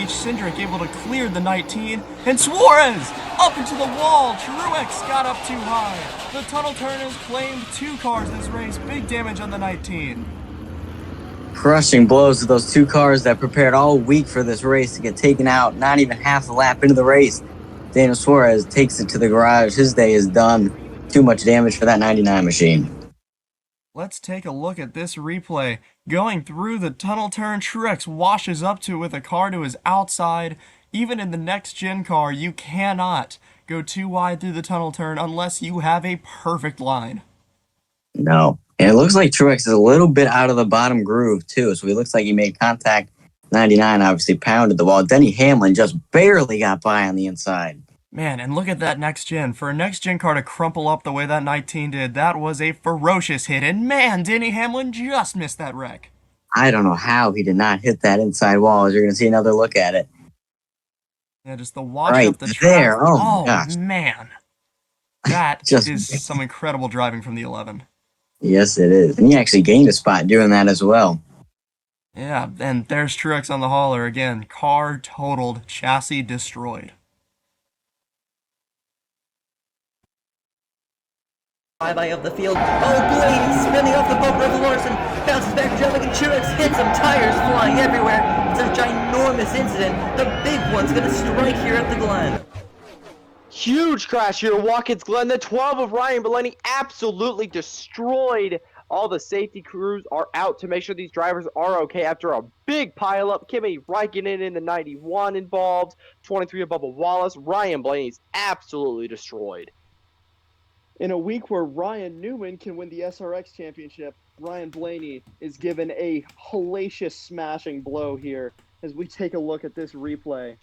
Chassis Cindric able to clear the 19, and Suarez up into the wall. Truex got up too high. The tunnel turn has claimed 2 cars this race. Big damage on the 19. Crushing blows to those 2 cars that prepared all week for this race to get taken out, not even half a lap into the race. Daniel Suarez takes it to the garage. His day is done. Too much damage for that 99 machine. Let's take a look at this replay. Going through the tunnel turn, Truex washes up to it with a car to his outside. Even in the next gen car, you cannot go too wide through the tunnel turn unless you have a perfect line. No. And it looks like Truex is a little bit out of the bottom groove, too. So he looks like he made contact. 99 obviously pounded the wall. Denny Hamlin just barely got by on the inside. Man, and look at that next gen. For a next gen car to crumple up the way that 19 did, that was a ferocious hit. And man, Denny Hamlin just missed that wreck. I don't know how he did not hit that inside wall, as you're going to see another look at it. Yeah, just the watch right up the track. there. Oh, gosh. Man. That is some incredible driving from the 11. Yes, it is. And he actually gained a spot doing that as well. Yeah, and there's Truex on the hauler again. Car totaled, chassis destroyed. Flyby of the field. Oh, Blaney spinning off the bumper of Larson. Bounces back to Jump and Truex hits him. Tires flying everywhere. It's a ginormous incident. The big one's going to strike here at the Glen. Huge crash here at Watkins Glen. The 12 of Ryan Blaney absolutely destroyed. All the safety crews are out to make sure these drivers are okay after a big pileup. Kimi Räikkönen in the 91 involved. 23 of Bubba Wallace. Ryan Blaney's absolutely destroyed. In a week where Ryan Newman can win the SRX championship, Ryan Blaney is given a hellacious smashing blow here as we take a look at this replay.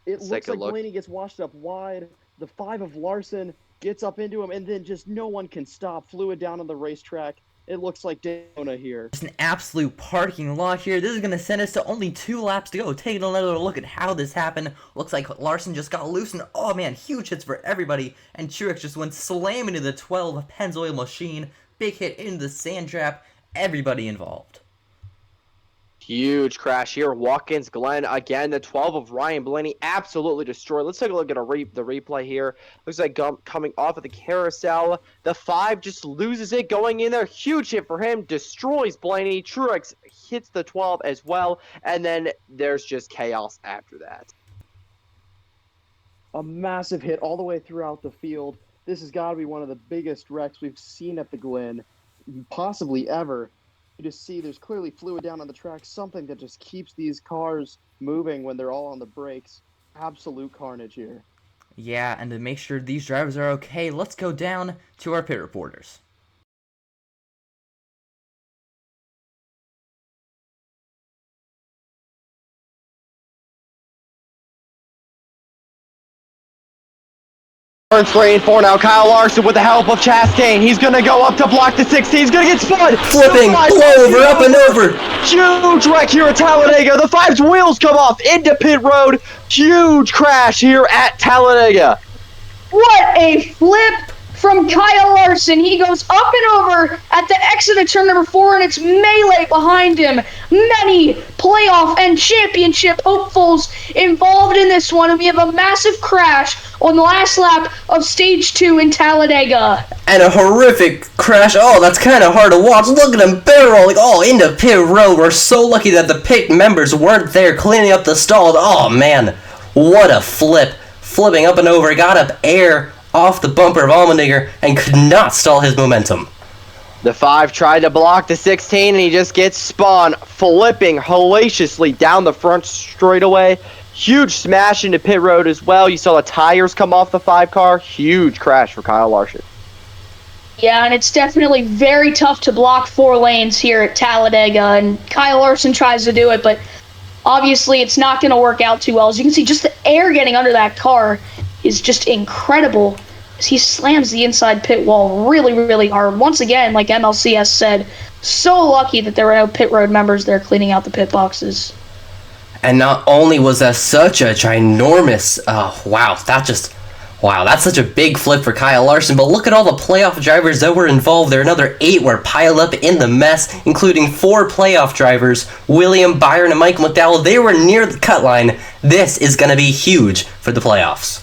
It looks like Blaney gets washed up wide. The 5 of Larson gets up into him, and then just no one can stop. Fluid down on the racetrack. It looks like Daytona here. It's an absolute parking lot here. This is going to send us to only 2 laps to go. Taking another look at how this happened. Looks like Larson just got loose, and oh man, huge hits for everybody. And Truex just went slamming into the 12 Pennzoil machine. Big hit into the sand trap. Everybody involved. Huge crash here. Watkins Glen again. The 12 of Ryan Blaney absolutely destroyed. Let's take a look at the replay here. Looks like coming off of the carousel. The 5 just loses it going in there. Huge hit for him. Destroys Blaney. Truex hits the 12 as well. And then there's just chaos after that. A massive hit all the way throughout the field. This has got to be one of the biggest wrecks we've seen at the Glen, possibly ever. You just see there's clearly fluid down on the track, something that just keeps these cars moving when they're all on the brakes. Absolute carnage here. Yeah, and to make sure these drivers are okay, let's go down to our pit reporters. Turn straight in for now. Kyle Larson with the help of Chastain. He's going to go up to block the 16. He's going to get spun. Flipping, blow over, up and over. Huge wreck here at Talladega. The 5's wheels come off into pit road. Huge crash here at Talladega. What a flip from Kyle Larson. He goes up and over at the exit of turn number 4, and it's melee behind him. Many playoff and championship hopefuls involved in this one, and we have a massive crash on the last lap of stage 2 in Talladega. And a horrific crash. Oh, that's kind of hard to watch. Look at him barrel rolling into pit road. We're so lucky that the pit members weren't there cleaning up the stalls. Oh man, what a flip. Flipping up and over, got up air off the bumper of Allmendinger and could not stall his momentum. The 5 tried to block the 16 and he just gets spun, flipping hellaciously down the front straightaway. Huge smash into pit road as well. You saw the tires come off the 5 car. Huge crash for Kyle Larson. Yeah, and it's definitely very tough to block 4 lanes here at Talladega, and Kyle Larson tries to do it, but obviously it's not going to work out too well. As you can see, just the air getting under that car is just incredible as he slams the inside pit wall really, really hard. Once again, like MLCS said, so lucky that there were no pit road members there cleaning out the pit boxes. And not only was that such a ginormous, wow, that just Wow, that's such a big flip for Kyle Larson, but look at all the playoff drivers that were involved there. Another 8 were piled up in the mess, including 4 playoff drivers, William Byron and Michael McDowell. They were near the cut line. This is going to be huge for the playoffs.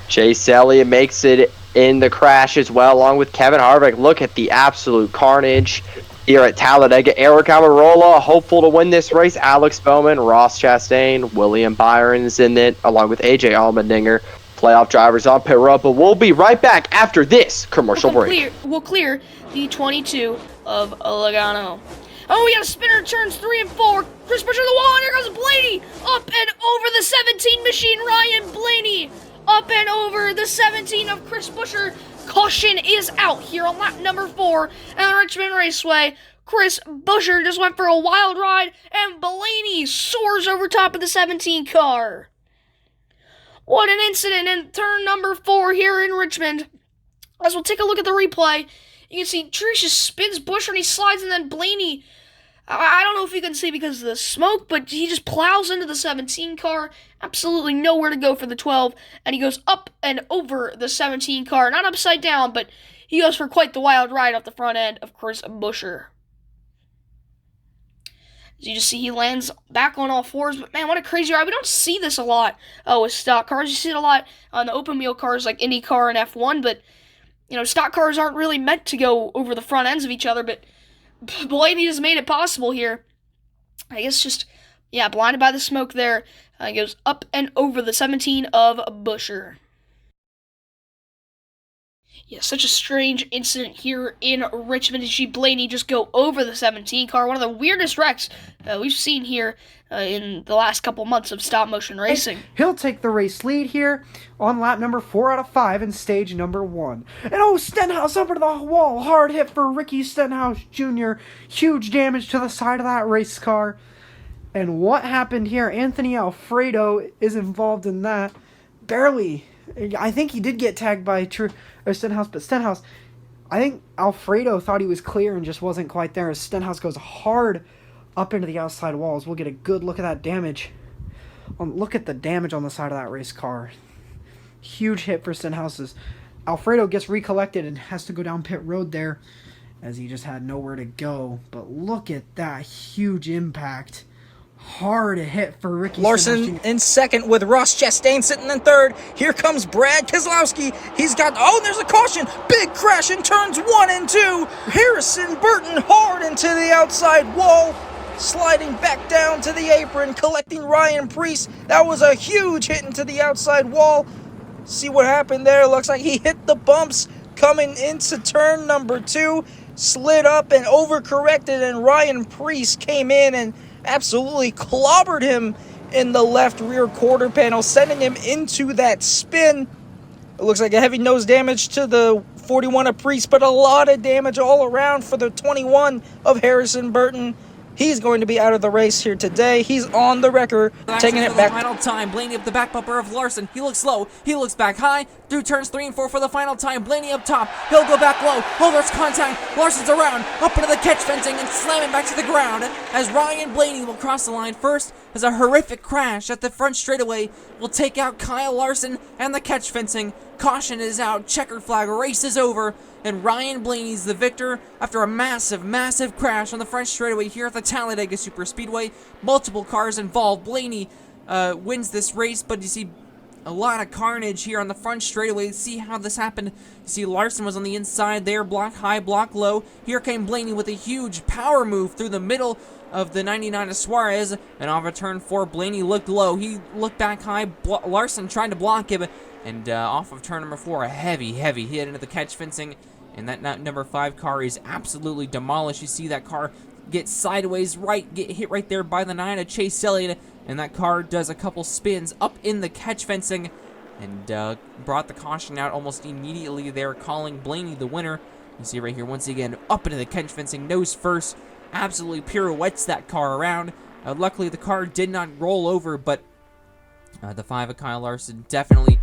Chase Elliott makes it in the crash as well, along with Kevin Harvick. Look at the absolute carnage here at Talladega. Eric Almirola, hopeful to win this race. Alex Bowman, Ross Chastain, William Byron's in it, along with AJ Allmendinger. Playoff drivers on pit road, but we'll be right back after this commercial break. We'll clear the 22 of Logano. Oh, we got a spinner, turns 3 and 4. Chris Buescher to the wall, and here goes Blaney. Up and over the 17 machine, Ryan Blaney. Up and over the 17 of Chris Buescher. Caution is out here on lap number 4 at the Richmond Raceway. Chris Buescher just went for a wild ride, and Blaney soars over top of the 17 car. What an incident in turn number 4 here in Richmond. As we'll take a look at the replay, you can see Trish just spins Buescher and he slides, and then Blaney, I don't know if you can see because of the smoke, but he just plows into the 17 car. Absolutely nowhere to go for the 12, and he goes up and over the 17 car. Not upside down, but he goes for quite the wild ride off the front end of Chris Buescher. As you just see, he lands back on all fours, but man, what a crazy ride. We don't see this a lot with stock cars. You see it a lot on the open wheel cars like IndyCar and F1, but, you know, stock cars aren't really meant to go over the front ends of each other, but Blaney just made it possible here. I guess just, yeah, blinded by the smoke there. He goes up and over the 17 of Buescher. Yeah, such a strange incident here in Richmond. You see Blaney just go over the 17 car. One of the weirdest wrecks we've seen here in the last couple months of stop motion racing. He'll take the race lead here on lap number 4 out of 5 in stage number 1. And oh, Stenhouse over to the wall. Hard hit for Ricky Stenhouse Jr. Huge damage to the side of that race car. And what happened here? Anthony Alfredo is involved in that. Barely. I think he did get tagged by Stenhouse, but Stenhouse, I think Alfredo thought he was clear and just wasn't quite there as Stenhouse goes hard up into the outside walls. We'll get a good look at that damage. Look at the damage on the side of that race car. Huge hit for Stenhouse's. Alfredo gets recollected and has to go down pit road there as he just had nowhere to go. But look at that huge impact. Hard hit for Ricky Larson in second with Ross Chastain sitting in third. Here comes Brad Keselowski. He's got, oh, there's a caution. Big crash in turns 1 and 2. Harrison Burton hard into the outside wall. Sliding back down to the apron, collecting Ryan Preece. That was a huge hit into the outside wall. See what happened there. Looks like he hit the bumps coming into turn number 2. Slid up and overcorrected, and Ryan Preece came in and absolutely clobbered him in the left rear quarter panel, sending him into that spin. It looks like a heavy nose damage to the 41 of Preece, but a lot of damage all around for the 21 of Harrison Burton. He's going to be out of the race here today. He's on the record, taking it back. Final time, Blaney up the back bumper of Larson. He looks low. He looks back high. Through turns 3 and 4 for the final time. Blaney up top. He'll go back low. Oh, there's contact. Larson's around. Up into the catch fencing and slamming back to the ground as Ryan Blaney will cross the line first as a horrific crash at the front straightaway will take out Kyle Larson and the catch fencing. Caution is out. Checkered flag. Race is over. And Ryan Blaney's the victor after a massive, massive crash on the French straightaway here at the Talladega Superspeedway. Multiple cars involved. Blaney wins this race, but you see a lot of carnage here on the front straightaway. See how this happened. You see Larson was on the inside there, block high, block low. Here came Blaney with a huge power move through the middle of the 99 of Suarez, and off of turn 4, Blaney looked low. He looked back high. Larson tried to block him, and off of turn number 4, a heavy, heavy hit into the catch fencing. And that number 5 car is absolutely demolished. You see that car get sideways, get hit right there by the 9 of Chase Elliott. And that car does a couple spins up in the catch fencing and brought the caution out almost immediately there, calling Blaney the winner. You see right here, once again, up into the catch fencing, nose first. Absolutely pirouettes that car around. Luckily, the car did not roll over, but the 5 of Kyle Larson definitely...